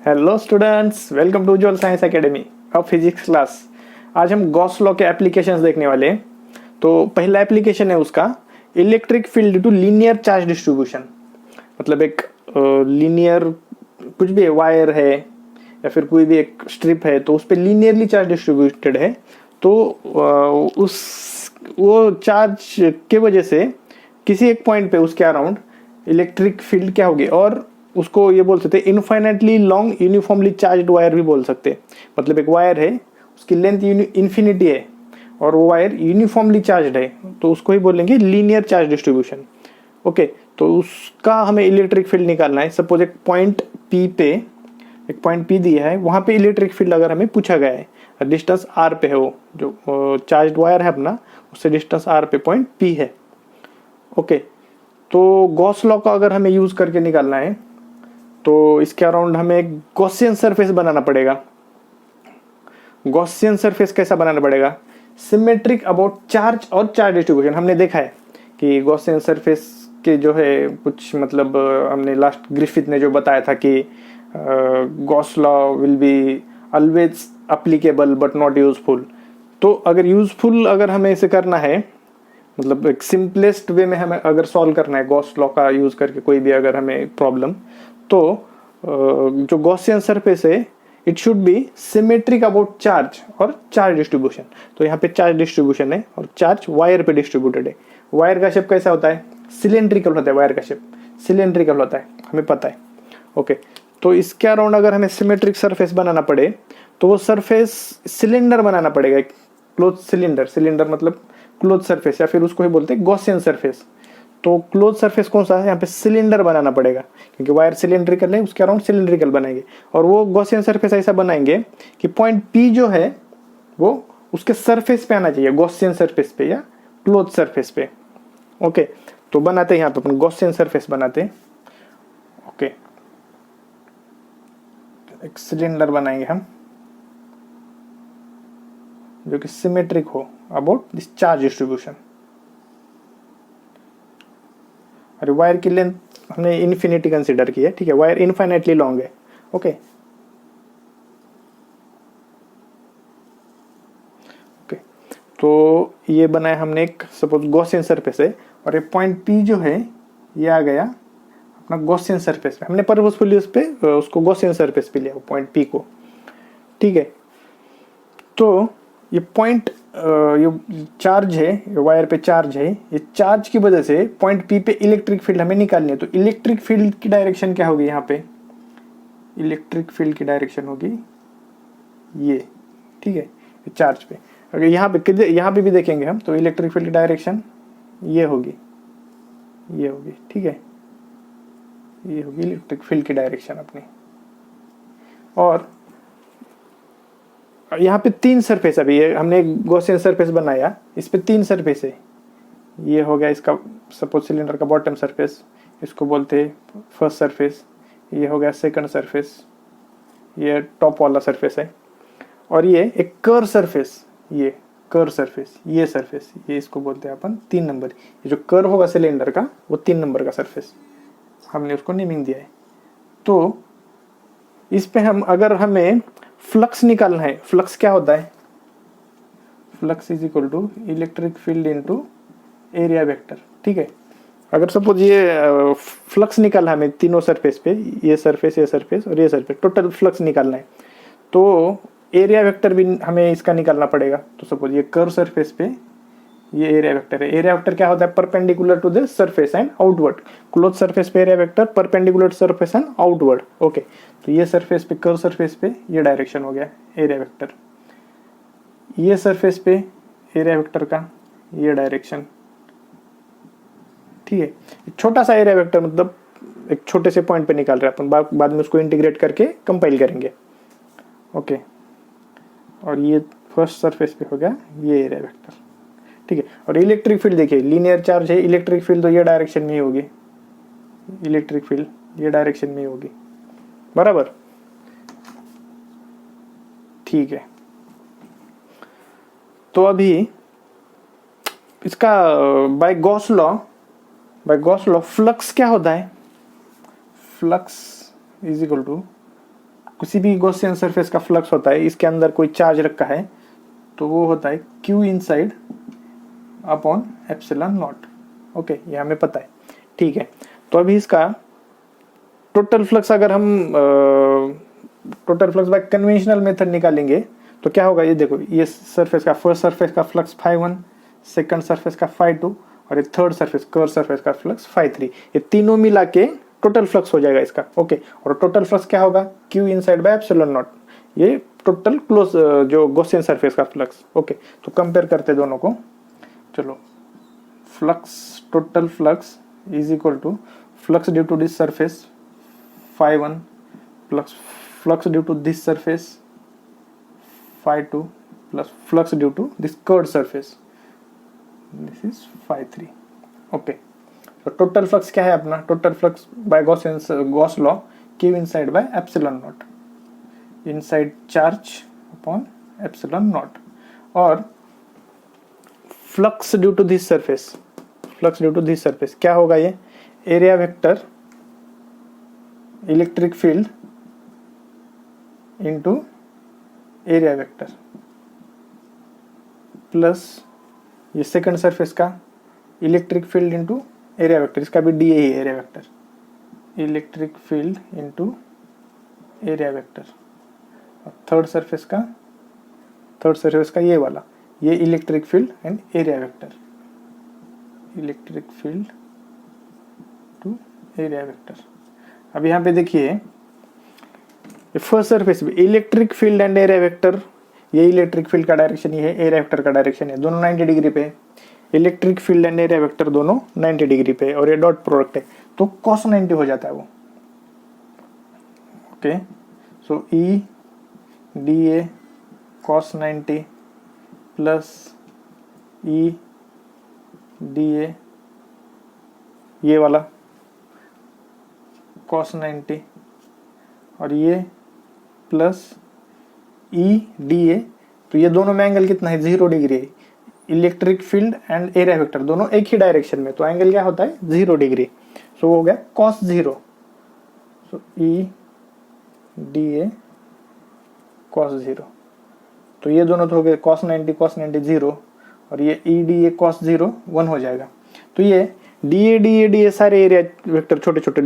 Hello students, welcome to Ujjwal science academy of physics class. आज हम Gauss law के applications देखने वाले हैं। तो पहला एप्लीकेशन है उसका electric field to linear charge distribution. मतलब एक लीनियर कुछ भी वायर है या फिर कोई भी एक स्ट्रिप है, तो उस पर लीनियरली चार्ज डिस्ट्रीब्यूटेड है। तो उस वो चार्ज के वजह से किसी एक पॉइंट पे उसके अराउंड इलेक्ट्रिक फील्ड क्या होगी, और उसको ये बोल सकते हैं infinitely long uniformly charged wire भी बोल सकते हैं। मतलब एक वायर है, उसकी लेंथ इन्फिनिटी है और वो वायर यूनिफॉर्मली चार्ज्ड है, तो उसको ही बोलेंगे लीनियर चार्ज डिस्ट्रीब्यूशन। ओके, तो उसका हमें इलेक्ट्रिक फील्ड निकालना है। सपोज एक पॉइंट पी दिया है, वहां पे इलेक्ट्रिक फील्ड अगर हमें पूछा गया है, डिस्टेंस आर पे है, वो जो चार्ज्ड वायर है अपना, उससे डिस्टेंस आर पे पॉइंट पी है। ओके, तो गॉस लॉ का अगर हमें यूज करके निकालना है तो इसके अराउंड हमें एक गॉसियन सरफेस बनाना पड़ेगा। गॉसियन सरफेस कैसा बनाना पड़ेगा? सिमेट्रिक अबाउट चार्ज और चार्ज डिस्ट्रीब्यूशन। हमने देखा है कि गॉसियन सरफेस के जो है कुछ मतलब हमने लास्ट ग्रिफिथ ने जो बताया था कि Gauss law will be always applicable but not useful. तो अगर हमें इसे करना है, मतलब एक सिंपलेस्ट वे में हमें अगर सॉल्व करना है गॉस लॉ का यूज करके कोई भी अगर हमें प्रॉब्लम, तो जो गॉसियन सरफेस है it should be symmetric about charge और चार्ज डिस्ट्रीब्यूशन। तो यहाँ पे चार्ज डिस्ट्रीब्यूशन है और चार्ज वायर पे डिस्ट्रीब्यूटेड है। वायर का शेप कैसा होता है? सिलेंड्रिकल होता है। वायर का शेप सिलेंड्रिकल होता है, हमें पता है। ओके, तो इसके अराउंड अगर हमें सिमेट्रिक सरफेस बनाना पड़े तो वो सरफेस सिलेंडर बनाना पड़ेगा, एक क्लोज सिलेंडर मतलब क्लोज सरफेस, या फिर उसको ही बोलते हैं गॉसियन सरफेस। तो क्लोज सरफेस कौन सा है? यहाँ पे सिलेंडर बनाना पड़ेगा, क्योंकि वायर सिलेंड्रिकल है, उसके अराउंड सिलेंड्रिकल बनाएंगे। और वो गॉसियन सरफेस ऐसा बनाएंगे कि पॉइंट पी जो है वो उसके सरफेस पे आना चाहिए, गॉसियन सरफेस पे या क्लोज सरफेस पे। ओके, तो बनाते हैं यहाँ पे अपन गॉसियन सरफेस बनाते हैं। ओके, एक सिलेंडर बनाएंगे हम जो कि सिमेट्रिक हो अबाउट दिस चार्ज डिस्ट्रीब्यूशन। और वायर की लेंथ हमने इन्फिनिटी कंसीडर की है, ठीक है, वायर इनफाइनाइटली लॉन्ग है। ओके ओके, तो ये बनाया हमने एक सपोज गॉसियन सरफेस है, और ये पॉइंट पी जो है ये आ गया अपना गॉसियन सरफेस पे। हमने पर्पसफुली उस पे उसको गॉसियन सरफेस पे लिया पॉइंट पी को, ठीक है। तो ये पॉइंट ये चार्ज है, ये वायर पे चार्ज है, ये चार्ज की वजह से पॉइंट पी पे इलेक्ट्रिक फील्ड हमें निकालनी है। तो इलेक्ट्रिक फील्ड की डायरेक्शन क्या होगी? यहाँ पे इलेक्ट्रिक फील्ड की डायरेक्शन होगी ये, ठीक है, चार्ज पे। अगर यहाँ पे भी देखेंगे हम, तो इलेक्ट्रिक फील्ड की डायरेक्शन ये होगी, ठीक है, ये होगी इलेक्ट्रिक फील्ड की डायरेक्शन अपनी। और यहाँ पे तीन सरफेस, अभी ये हमने गॉसियन सरफेस बनाया, इस पे तीन सरफेस है। ये हो गया इसका सपोज सिलेंडर का बॉटम सरफेस, इसको बोलते हैं फर्स्ट सरफेस। ये हो गया सेकंड सरफेस, ये टॉप वाला सरफेस है। और ये एक कर्व सरफेस, ये कर्व सरफेस, ये सरफेस, ये इसको बोलते हैं अपन 3 नंबर। ये जो कर्व होगा सिलेंडर का वो 3 नंबर का सरफेस, हमने उसको नेमिंग दिया है। तो इस पे अगर हमें फ्लक्स निकालना है, फ्लक्स क्या होता है? Flux is equal to electric field into area vector, ठीक है। अगर सपोज ये फ्लक्स निकालना है हमें तीनों सरफेस पे, ये सरफेस और ये सरफेस, टोटल फ्लक्स निकालना है, तो एरिया वेक्टर भी हमें इसका निकालना पड़ेगा। तो सपोज ये कर्व सरफेस पे ये एरिया वेक्टर है। एरिया वेक्टर क्या होता है? Perpendicular to the surface and outward. Close surface पे area vector, perpendicular to surface and outward. Okay, तो ये सरफेस पे कर्व सरफेस पे ये डायरेक्शन हो गया एरिया वेक्टर, ये सरफेस पे एरिया वेक्टर का ये डायरेक्शन, ठीक है। छोटा सा एरिया वेक्टर मतलब एक छोटे से पॉइंट पे निकाल रहे हैं अपन, बाद में उसको इंटीग्रेट करके कंपाइल करेंगे। ओके, और ये फर्स्ट सरफेस पे हो गया ये एरिया वेक्टर, ठीक है। और इलेक्ट्रिक फील्ड देखिए, लीनियर चार्ज है, इलेक्ट्रिक फील्ड तो ये डायरेक्शन में ही होगी, इलेक्ट्रिक फील्ड ये डायरेक्शन में ही होगी, बराबर, ठीक है। तो अभी इसका बाय गॉस लॉ फ्लक्स क्या होता है? फ्लक्स इज इक्वल टू किसी भी गॉसियन सरफेस का फ्लक्स होता है, इसके अंदर कोई चार्ज रखा है तो वो होता है Q inside upon epsilon not. Okay, ये हमें पता है, ठीक है। तो अभी इसका टोटल फ्लक्स अगर हम total flux by conventional method निकालेंगे तो क्या होगा, ये देखो, ये सरफेस का फर्स्ट सरफेस का फ्लक्स φ1, सेकंड सरफेस का φ2 और ये थर्ड सरफेस कर्व सरफेस का फ्लक्स φ3, ये तीनों मिला के टोटल फ्लक्स हो जाएगा इसका। ओके, और टोटल फ्लक्स क्या होगा, Q inside by epsilon naught, ये टोटल क्लोज जो गॉसियन सरफेस का फ्लक्स। ओके, तो कंपेयर करते दोनों को। चलो, flux, total flux is equal to flux due to this surface φ1 plus flux due to this surface φ2 plus flux due to this curved surface, this is φ3। Okay, तो total flux क्या है अपना, total flux by Gauss law Q inside by epsilon not, inside charge upon epsilon not, और flux due to this surface, flux due to this surface क्या होगा, ये area vector electric field into area vector plus ये second surface का electric field into area vector, इसका भी डी ही area vector, electric field into area vector, और थर्ड सरफेस का ये वाला, ये electric field and area vector, electric field to area vector. अब यहाँ पे देखिए, फर्स्ट सरफेस पे electric field and area vector, ये इलेक्ट्रिक फील्ड का डायरेक्शन ये है, एरिया वेक्टर का डायरेक्शन है, दोनों 90 डिग्री पे, electric field and area vector दोनों 90 डिग्री पे, और ये डॉट प्रोडक्ट है तो cos 90 हो जाता है वो। Okay, so E D A cos 90 plus E D A ये वाला cos 90 और ये प्लस ई डी ए, तो ये दोनों में एंगल कितना है, 0 डिग्री है। Electric field and area vector दोनों एक ही डायरेक्शन में, तो एंगल क्या होता है, 0 डिग्री, सो हो गया cos 0, so E D A cos 0, तो ये दोनों तो हो गए cos 90 0, और ये ई डी ए cos 0 1 हो जाएगा। तो ये डी ए सारे एरिया वेक्टर छोटे छोटे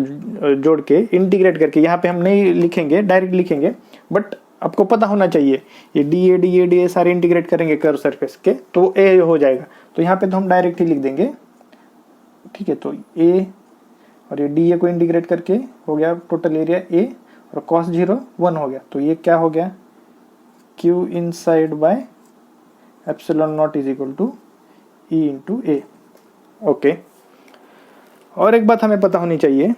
जोड़ के इंटीग्रेट करके, यहाँ पे हम नहीं लिखेंगे, डायरेक्ट लिखेंगे, बट आपको पता होना चाहिए, ये डी ए सारे इंटीग्रेट करेंगे कर्व सरफेस के तो ए हो जाएगा। तो यहाँ पे तो हम डायरेक्ट ही लिख देंगे, ठीक है। तो ए और ये डी ए को इंटीग्रेट करके हो गया टोटल एरिया ए, और cos 0 1 हो गया, तो ये क्या हो गया, Q inside by epsilon not is equal to E into A. Okay, और एक बात हमें पता होनी चाहिए,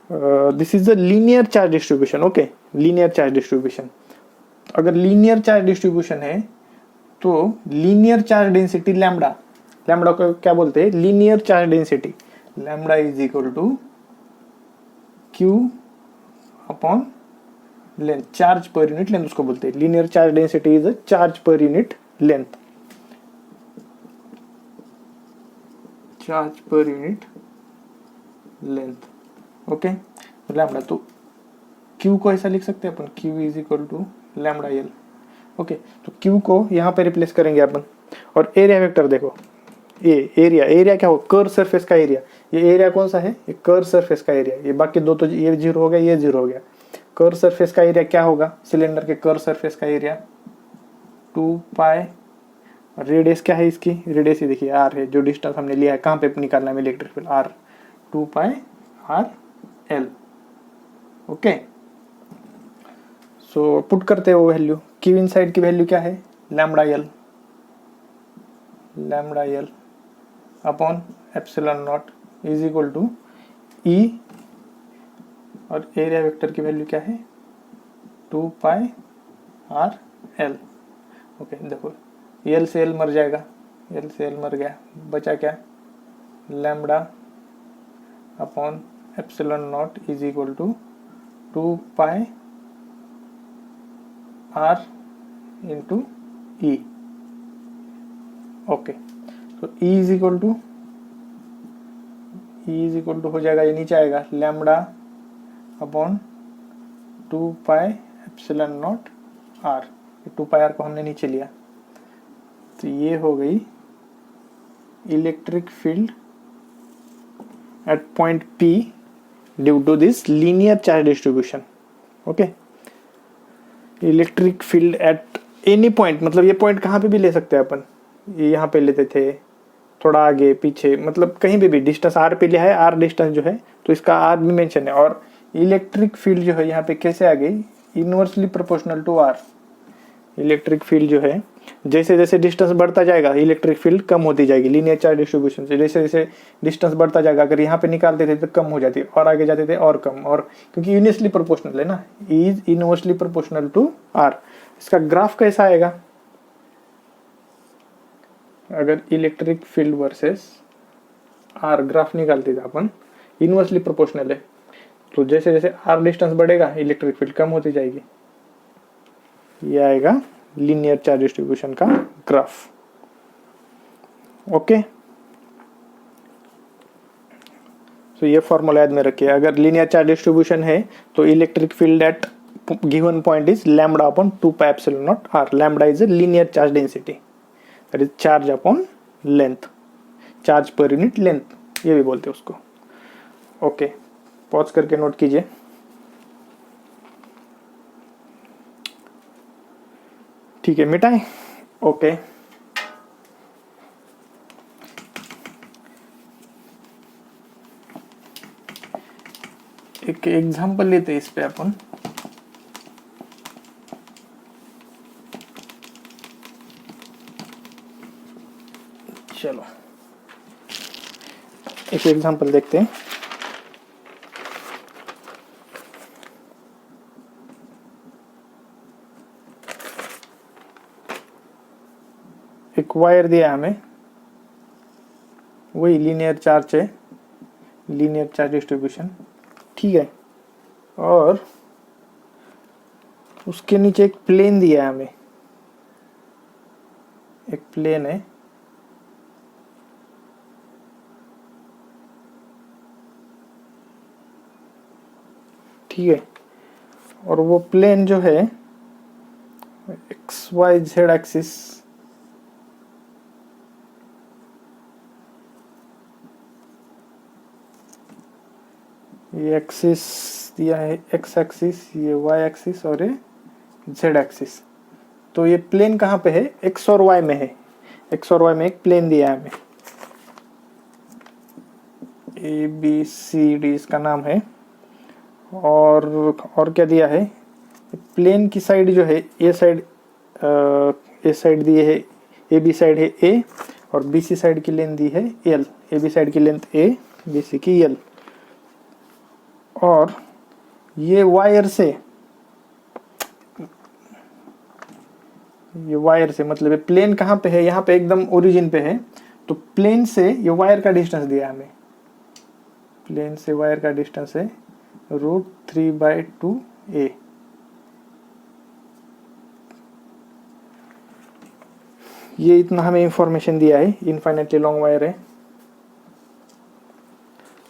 this is the linear charge distribution. Okay, linear charge distribution, अगर लीनियर चार्ज डिस्ट्रीब्यूशन है तो linear charge density lambda, lambda को क्या बोलते हैं, linear charge density, lambda is equal to Q upon length, charge per unit length उसको बोलते हैं। Linear charge density is a charge per unit length, charge per unit length. Okay, lambda, तो Q को ऐसा लिख सकते हैं अपन, Q is equal to lambda L. Okay, तो Q को यहाँ पे रिप्लेस करेंगे अपन, और एरिया वेक्टर देखो, एरिया क्या हो, कर्व सरफेस का एरिया, ये एरिया कौन सा है, ये कर्व सरफेस का एरिया, ये बाकी दो तो ये 0 हो गया, ये 0 हो गया। कर्व सरफेस का एरिया क्या होगा, सिलेंडर के कर्व सरफेस का एरिया 2 पाई, रेडियस क्या है इसकी, रेडियस ही देखिए r है, जो डिस्टेंस हमने लिया है, कहाँ पे निकालना है electric field, r, 2 pi r l। Okay, so put करते हैं वो वैल्यू, क्यू इनसाइड की वैल्यू क्या है, lambda L upon epsilon not is equal to E, और एरिया वेक्टर की वैल्यू क्या है, 2 पाई r l। ओके, देखो एल से एल मर जाएगा, एल से एल मर गया, बचा क्या, lambda upon epsilon not is equal to 2 pi r into E. Okay, तो E इज इक्वल टू हो जाएगा, ये नीचे आएगा, lambda upon two pi epsilon not R, two pi R को हमने नीचे लिया, तो ये हो गई electric field at point P due to this linear charge distribution. Okay, electric field at any point, मतलब ये पॉइंट कहाँ पे भी ले सकते हैं अपन, ये यहाँ पे लेते थे, थोड़ा आगे पीछे, मतलब कहीं पे भी डिस्टेंस आर पे लिया है, आर डिस्टेंस जो है तो इसका आर भी मेंशन है। और इलेक्ट्रिक फील्ड जो है यहाँ पे कैसे आ गई, inversely proportional to R. Electric field जो है जैसे जैसे डिस्टेंस बढ़ता जाएगा इलेक्ट्रिक फील्ड कम होती जाएगी, लीनियर चार्ज डिस्ट्रीब्यूशन से जैसे जैसे डिस्टेंस बढ़ता जाएगा, अगर यहाँ पे निकालते थे तो कम हो जाती, और आगे जाते थे और कम, और क्योंकि यूनिवर्सली प्रोपोर्शनल है ना, is inversely proportional to R. इसका ग्राफ कैसा आएगा, अगर electric field versus R graph निकालते थे अपन, इनवर्सली प्रोपोर्शनल है, तो जैसे जैसे आर डिस्टेंस बढ़ेगा इलेक्ट्रिक फील्ड कम होती जाएगी। ये आएगा लीनियर चार्ज डिस्ट्रीब्यूशन का ग्राफ। ओके, तो ये फॉर्मूला याद में रखिए, अगर लीनियर चार्ज डिस्ट्रीब्यूशन है तो electric field at given point is lambda upon 2 pi epsilon not R. Lambda is a linear charge density, that is charge upon length, charge per unit length ये भी बोलते हैं उसको। ओके, पॉज करके note कीजिए। ठीक है, मिटाएं। ओके, एक एग्जांपल लेते हैं इस पे अपन। चलो एक एग्जांपल देखते हैं। एक वायर दिया हमें, वही लीनियर चार्ज है, लीनियर चार्ज डिस्ट्रीब्यूशन, ठीक है, और उसके नीचे एक प्लेन दिया है हमें, एक प्लेन है, ठीक है, और वो प्लेन जो है एक्स वाई जेड एक्सिस ये एक्सिस दिया है, एक्स एक्सिस, ये वाई एक्सिस और ये जेड एक्सिस। तो ये प्लेन कहाँ पे है, एक्स और वाई में है, एक्स और वाई में एक प्लेन दिया है हमें, ए बी सी डी इसका नाम है। और क्या दिया है, प्लेन की साइड जो है ए साइड दी है, ए बी साइड है ए, और बी सी साइड की लेंथ दी है एल, ए बी साइड की लेंथ ए, बी सी की एल। और ये वायर से मतलब ये प्लेन कहाँ पे है, यहाँ पे एकदम ओरिजिन पे है, तो प्लेन से ये वायर का डिस्टेंस दिया हमें, प्लेन से वायर का डिस्टेंस है √3/2a। ये इतना हमें इंफॉर्मेशन दिया है, इनफाइनाइटली लॉन्ग वायर है,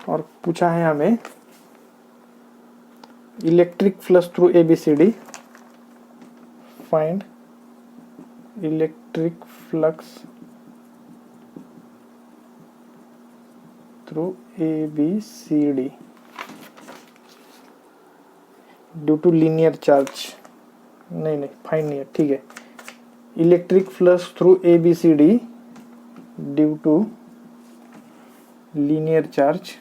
और पूछा है हमें electric flux through ABCD, find electric flux through ABCD due to linear charge, नहीं फाइंड नहीं है, ठीक है, electric flux through ABCD due to linear charge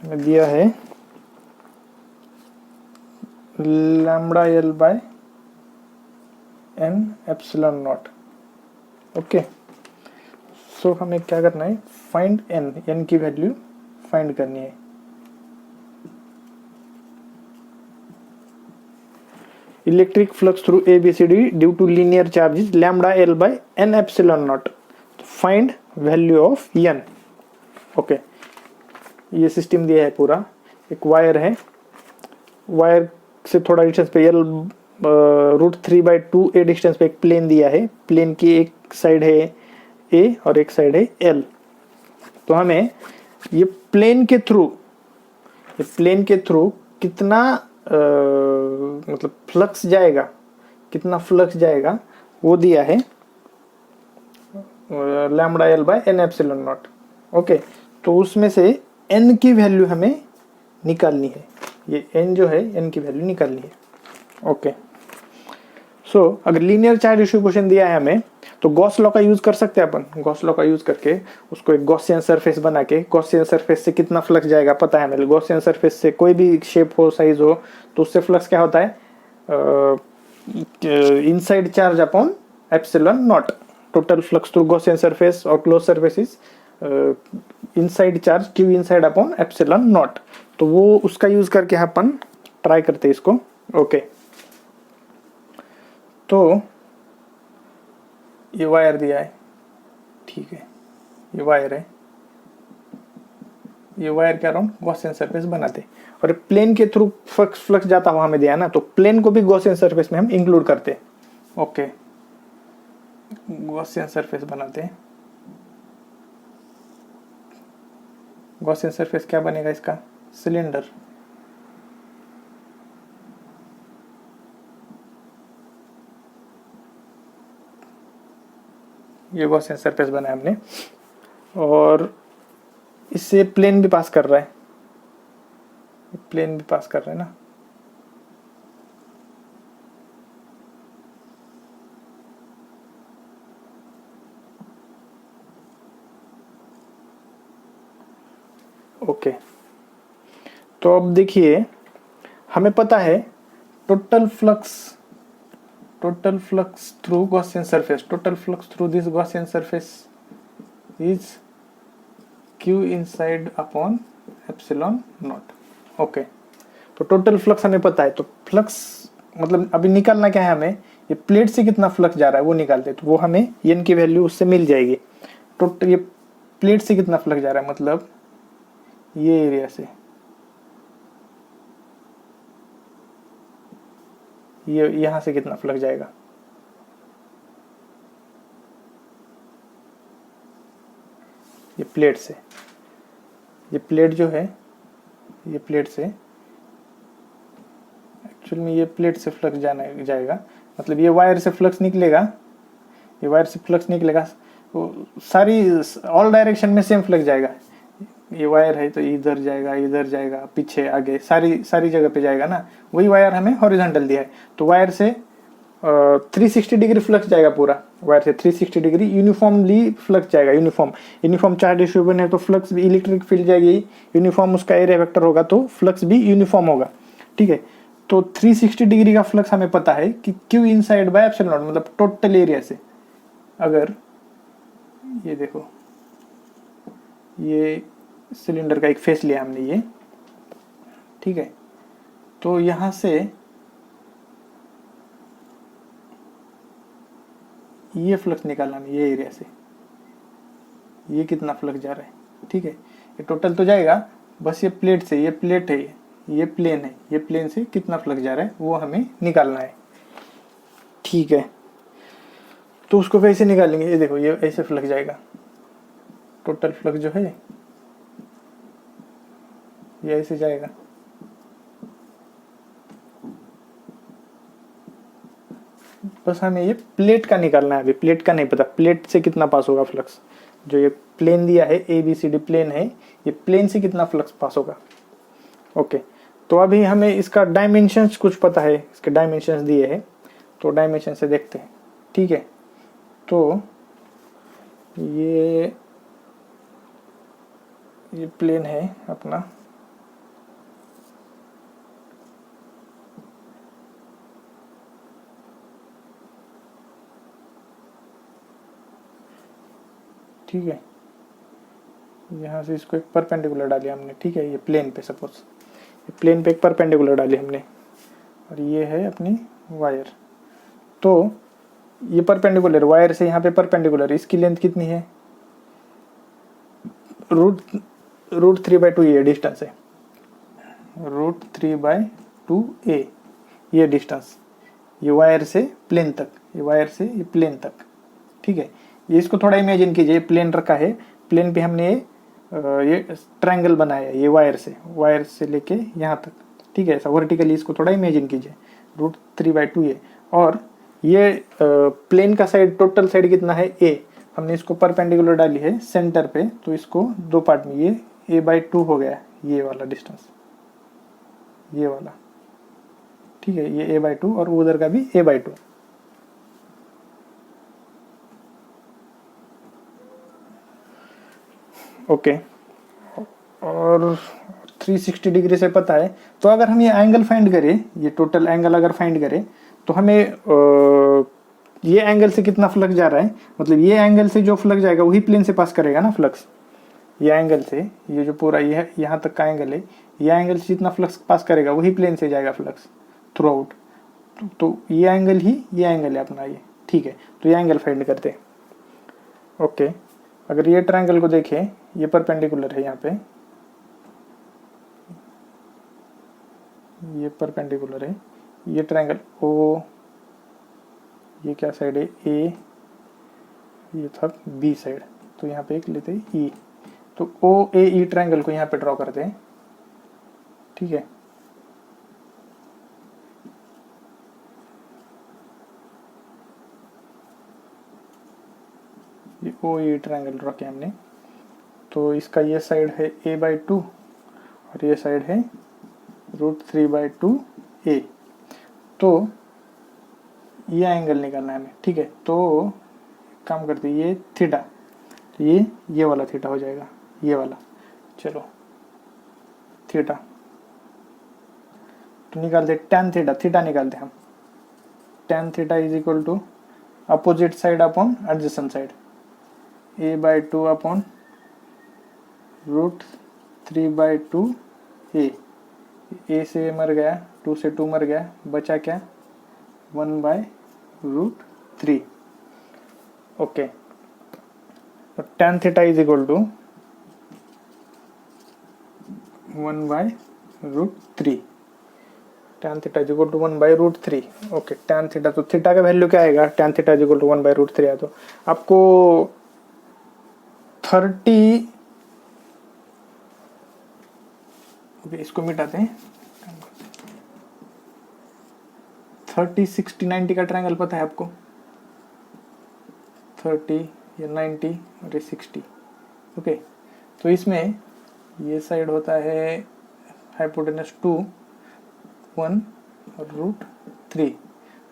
में दिया है lambda L by N epsilon not. Okay, so हमें क्या करना है, फाइंड n की वैल्यू फाइंड करनी है। Electric flux through ABCD due to linear charges lambda L by N epsilon naught, find value of n। Okay, ये system दिया है पूरा, एक वायर है, वायर से थोड़ा डिस्टेंस पे L √3/2a डिस्टेंस पे एक प्लेन दिया है, प्लेन की एक साइड है ए और एक साइड है एल। तो हमें ये प्लेन के थ्रू कितना मतलब फ्लक्स जाएगा, कितना फ्लक्स जाएगा वो दिया है lambda L by N epsilon not. Okay, तो उसमें से एन की वैल्यू हमें निकालनी है, ये एन जो है एन की वैल्यू निकालनी है। ओके, सो अगर लीनियर चार्ज डिस्ट्रीब्यूशन दिया है हमें तो गॉस लॉ का यूज कर सकते हैं अपन। गॉस लॉ का यूज करके उसको एक गॉसियन सरफेस बना के, गॉसियन सरफेस से कितना फ्लक्स जाएगा पता है हमें। गॉसियन सरफेस से कोई भी शेप हो, साइज हो, तो उससे फ्लक्स क्या होता है, inside charge upon epsilon not. Total flux through Gaussian surface और close surface is inside charge Q inside upon epsilon not. तो वो उसका यूज करके अपन ट्राई करते हैं इसको। ओके, तो ये वायर दिया है, ठीक है, ये वायर है, ये वायर के अराउंड गॉसियन सरफेस बनाते, और प्लेन के थ्रू फ्लक्स जाता हुआ हमें दिया ना, तो प्लेन को भी गॉसियन सरफेस में हम इंक्लूड करते। ओके, गॉसियन सरफेस बनाते हैं। गॉसियन सरफेस क्या बनेगा इसका, सिलेंडर। ये गॉसियन सरफेस बना है हमने, और इससे प्लेन भी पास कर रहा है, प्लेन भी पास कर रहा है ना। ओके, तो अब देखिए हमें पता है total flux through Gaussian surface, total flux through this Gaussian surface is Q inside upon epsilon not. Okay, तो टोटल फ्लक्स हमें पता है, तो फ्लक्स मतलब अभी निकालना क्या है हमें, ये प्लेट से कितना फ्लक्स जा रहा है वो निकालते, तो वो हमें एन की वैल्यू उससे मिल जाएगी। टोटल ये प्लेट से कितना फ्लक्स जा रहा है, मतलब ये एरिया से, ये यहां से कितना फ्लक्स जाएगा, ये प्लेट से, ये प्लेट जो है, ये प्लेट से एक्चुअल में ये प्लेट से फ्लक्स जाएगा, मतलब ये वायर से फ्लक्स निकलेगा, ये वायर से फ्लक्स निकलेगा, तो सारी ऑल डायरेक्शन में सेम फ्लक्स जाएगा। ये वायर है तो इधर जाएगा, पीछे आगे सारी जगह पे जाएगा ना। वही वायर हमें हॉरिजॉन्टल दिया है, तो वायर से 360 डिग्री फ्लक्स जाएगा पूरा, वायर से 360 डिग्री यूनिफॉर्मली फ्लक्स जाएगा। यूनिफॉर्म चार्ज डिस्ट्रीब्यूशन है तो फ्लक्स भी, इलेक्ट्रिक फील्ड जाएगी यूनिफॉर्म, उसका एरिया वेक्टर होगा तो फ्लक्स भी यूनिफॉर्म होगा, ठीक है। तो 360 डिग्री का फ्लक्स हमें पता है कि Q inside by epsilon not, मतलब टोटल एरिया से। अगर ये देखो, ये सिलेंडर का एक फेस लिया हमने ये, ठीक है, तो यहां से ये फ्लक्स निकालना है, ये एरिया से ये कितना फ्लक्स जा रहा है, ठीक है। ये टोटल तो जाएगा, बस ये प्लेट से, ये प्लेट है, ये प्लेन है, ये प्लेन से कितना फ्लक्स जा रहा है वो हमें निकालना है, ठीक है। तो उसको कैसे निकालेंगे, ये देखो, ये ऐसे फ्लक्स जाएगा, टोटल फ्लक्स जो है ये ऐसे जाएगा, बस हमें ये प्लेट का निकालना है। अभी प्लेट का नहीं पता, प्लेट से कितना पास होगा फ्लक्स, जो ये प्लेन दिया है ABCD प्लेन है, ये प्लेन से कितना फ्लक्स पास होगा। ओके, तो अभी हमें इसका डायमेंशंस कुछ पता है, इसके डायमेंशंस दिए हैं, तो डायमेंशन से देखते हैं, ठीक है। तो ये प्लेन है अपना, ठीक है, यहाँ से इसको एक परपेंडिकुलर डाली हमने, ठीक है, ये प्लेन पे, सपोज ये प्लेन पे एक परपेंडिकुलर डाली हमने, और ये है अपनी वायर। तो ये परपेंडिकुलर वायर से यहाँ पे परपेंडिकुलर, इसकी लेंथ कितनी है, रूट 3/2 ये डिस्टेंस है, रूट 3/2 ये डिस्टेंस, ये वायर से प्लेन तक, ये वायर से ये प्लेन तक, ठीक है। ये इसको थोड़ा इमेजिन कीजिए, प्लेन रखा है, प्लेन पे हमने ये ट्रायंगल बनाया है, ये वायर से लेके यहाँ तक, ठीक है, ऐसा वर्टिकली इसको थोड़ा इमेजिन कीजिए, √3/2 ये। और ये प्लेन का साइड, टोटल साइड कितना है a, हमने इसको परपेंडिकुलर डाली है सेंटर पे, तो इसको दो पार्ट में, ये a/2 हो गया, ये वाला डिस्टेंस, ये वाला, ठीक है, ये a/2 और उधर का भी a/2। ओके, और 360 डिग्री से पता है, तो अगर हम ये एंगल फाइंड करें, ये टोटल एंगल अगर फाइंड करें, तो हमें ये एंगल से कितना फ्लक्स जा रहा है, मतलब ये एंगल से जो फ्लक्स जाएगा वही प्लेन से पास करेगा ना फ्लक्स, ये एंगल से, ये जो पूरा ये यहाँ तक का एंगल है, ये एंगल से जितना फ्लक्स पास करेगा वही प्लेन से जाएगा फ्लक्स थ्रू आउट, तो ये एंगल ही ये एंगल है अपना ये, ठीक है। तो ये एंगल फाइंड करते हैं। ओके, अगर ये ट्रायंगल को देखें, ये परपेंडिकुलर है, यहाँ पे ये परपेंडिकुलर है, ये ट्रायंगल ओ, ये क्या साइड है ए, ये था बी साइड, तो यहाँ पे एक लेते हैं ई, तो ओ ए ई ट्रायंगल को यहाँ पे ड्रॉ करते हैं, ठीक है। ये ओ ई ट्रायंगल ड्रॉ किया हमने, तो इसका ये साइड है a/2 और ये साइड है √3/2 a, तो ये एंगल निकालना है हमें, ठीक है। तो काम करते हैं, ये थीटा, तो ये वाला थीटा हो जाएगा, ये वाला, चलो थीटा, तो निकालते tan थीटा, थीटा निकालते हम, tan theta is equal to opposite side upon adjacent side, a/2 upon √3/2 a से मर गया, 2 से 2 मर गया, बचा क्या 1/√3। ओके, तो tan theta is equal to 1/√3, tan theta is equal to 1/√3। Okay, tan theta, तो थीटा का वैल्यू क्या आएगा, tan theta is equal to 1/√3 है, तो आपको 30, इसको मिटाते हैं, 30, 60, 90 का ट्रायंगल पता है आपको, 30 या 90 और ये 60। ओके, तो इसमें ये साइड होता है हाइपोटेनस 2, 1 और √3,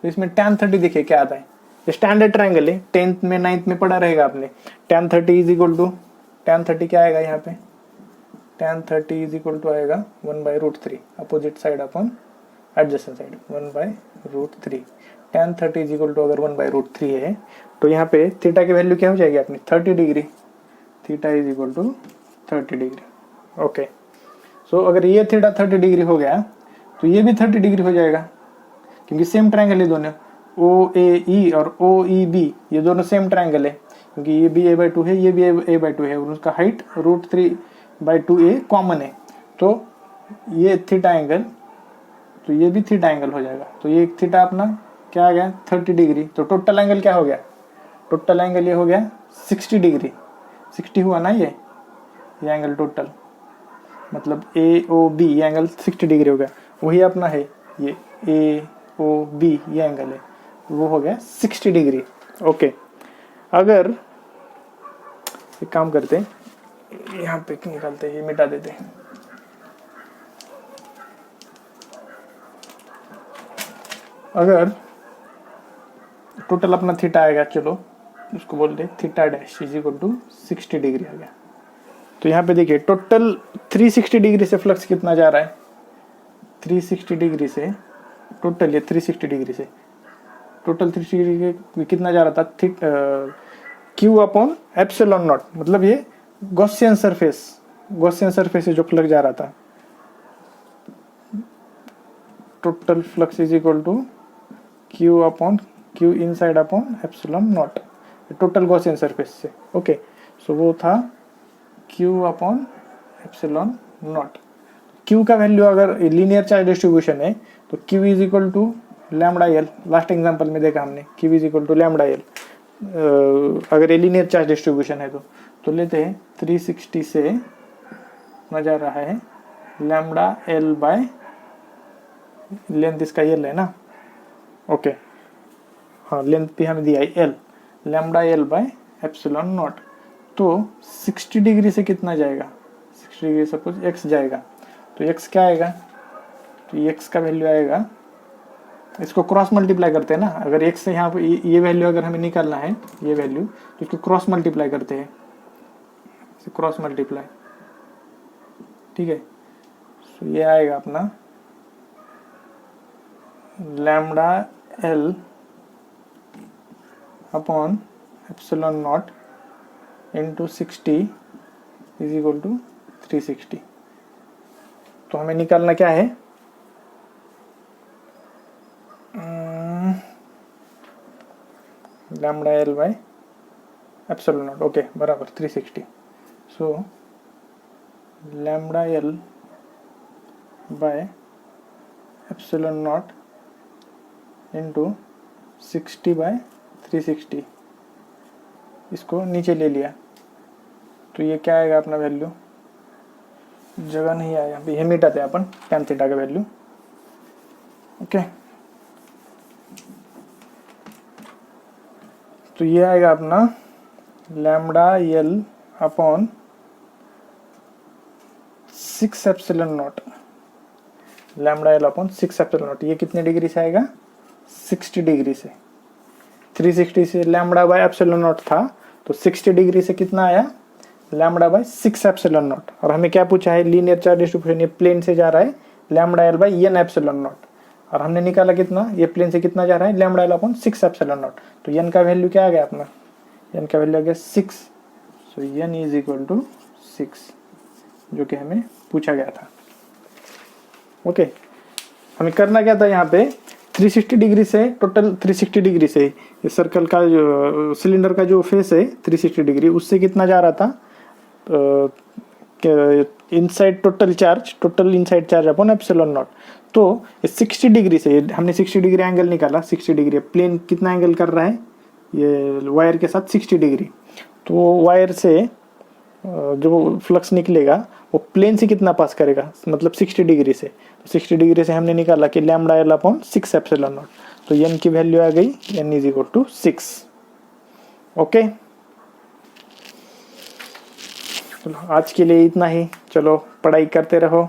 तो इसमें tan 30 देखिए क्या आता है, ये स्टैंडर्ड ट्रायंगल है, 10th में 9th में पढ़ा रहेगा आपने। tan 30 is equal to, tan 30 क्या आएगा यहाँ पे, tan 30 इज इक्वल टू आएगा 1/√3 opposite side upon adjacent side, 1/√3। tan 30 is equal to अगर 1/√3 है, तो यहाँ पे थीटा की वैल्यू क्या हो जाएगी अपनी 30 degree, theta is equal to 30 degree. Okay, so अगर ये थीटा 30 डिग्री हो गया, तो ये भी 30 डिग्री हो जाएगा, क्योंकि सेम ट्रायंगल है दोनों, OAE और OEB ये दोनों सेम ट्रायंगल है, क्योंकि ये भी a/2 है, ये भी a/2 है, और उसका हाइट √3/2a कॉमन है, तो ये थीटा एंगल, तो ये भी थीटा एंगल हो जाएगा, तो ये थीटा अपना क्या आ गया 30 डिग्री, तो टोटल एंगल क्या हो गया, टोटल एंगल ये हो गया 60 डिग्री, 60 हुआ ना ये एंगल टोटल, मतलब AOB ये एंगल 60 डिग्री हो गया, वही अपना है ये AOB ये एंगल है, वो हो गया 60 डिग्री। ओके, अगर एक काम करते हैं, यहाँ पे निकालते हैं, ये मिटा देते हैं, अगर टोटल अपना थीटा आएगा, चलो उसको बोल दे theta dash is equal to 60 degree आ गया, तो यहाँ पे देखिए टोटल 360 डिग्री से फ्लक्स कितना जा रहा है, 360 डिग्री से टोटल, ये 360 डिग्री से टोटल 360 डिग्री कितना जा रहा था, Q अपॉन एप्सिलॉन नॉट, मतलब ये गॉसियन सरफेस से जो फ्लक्स जा रहा था, total flux is equal to Q upon Q inside upon epsilon not, total Gaussian surface से। ओके, सो वो था Q upon epsilon not. Q का वैल्यू अगर लीनियर चार्ज डिस्ट्रीब्यूशन है, तो Q is equal to lambda L, last example में देखा हमने, Q is equal to lambda L, अगर ये लीनियर चार्ज डिस्ट्रीब्यूशन है तो लेते हैं 360 से कितना जा रहा है लैम्डा एल बाय लेंथ इसका एल है ना, ओके हाँ लेंथ भी हमें दिया है L, lambda L by epsilon not. तो 60 डिग्री से कितना जाएगा, 60 डिग्री सपोज एक्स जाएगा, तो एक्स क्या आएगा, तो एक्स का वैल्यू आएगा, इसको क्रॉस मल्टीप्लाई करते हैं ना, अगर एक्स से यहाँ पर ये वैल्यू अगर हमें निकालना है ये वैल्यू, तो इसको क्रॉस मल्टीप्लाई करते हैं, क्रॉस मल्टीप्लाई, ठीक है। तो ये आएगा अपना lambda L upon epsilon not into 60 is equal to 360। तो हमें निकालना क्या है, lambda L by epsilon not, okay बराबर 360। So lambda L by epsilon not into 60 by 360, इसको नीचे ले लिया, तो ये क्या आएगा अपना वैल्यू, जगह नहीं आया, ये मिटाते हैं अपन tan थीटा का वैल्यू, ओके। तो ये आएगा अपना lambda L upon 6 epsilon not, lambda L upon 6 epsilon naught, ये कितने डिग्री से आएगा 60 डिग्री से, 360 से लैम्डा बाय एप्सिलॉन नॉट था, तो 60 डिग्री से कितना आया लैम्डा बाय 6 एप्सिलॉन नॉट। और हमें क्या पूछा है, लीनियर चार्ज डिस्ट्रीब्यूशन, ये प्लेन से जा रहा है lambda L by N epsilon not, और हमने निकाला कितना, ये प्लेन से कितना जा रहा है lambda L upon 6 epsilon not. तो एन का वैल्यू क्या आ गया अपना, एन का वैल्यू आ गया 6, सो एन इज इक्वल टू 6, जो कि हमें पूछा गया था, ओके। हमें करना क्या था यहाँ पे, 360 डिग्री से, टोटल 360 डिग्री से ये सर्कल का जो सिलेंडर का जो फेस है 360 डिग्री, उससे कितना जा रहा था inside total inside charge upon epsilon not. तो 60 डिग्री से हमने 60 डिग्री एंगल निकाला, 60 डिग्री प्लेन कितना एंगल कर रहा है ये वायर के साथ 60 डिग्री, तो वायर से जो फ्लक्स निकलेगा वो प्लेन से कितना पास करेगा, मतलब 60 डिग्री से, तो 60 डिग्री से हमने निकाला कि lambda L upon 6 epsilon not, तो एन की वैल्यू आ गई N is equal to 6, okay. चलो आज के लिए इतना ही, चलो पढ़ाई करते रहो,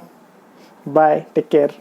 बाय, टेक केयर।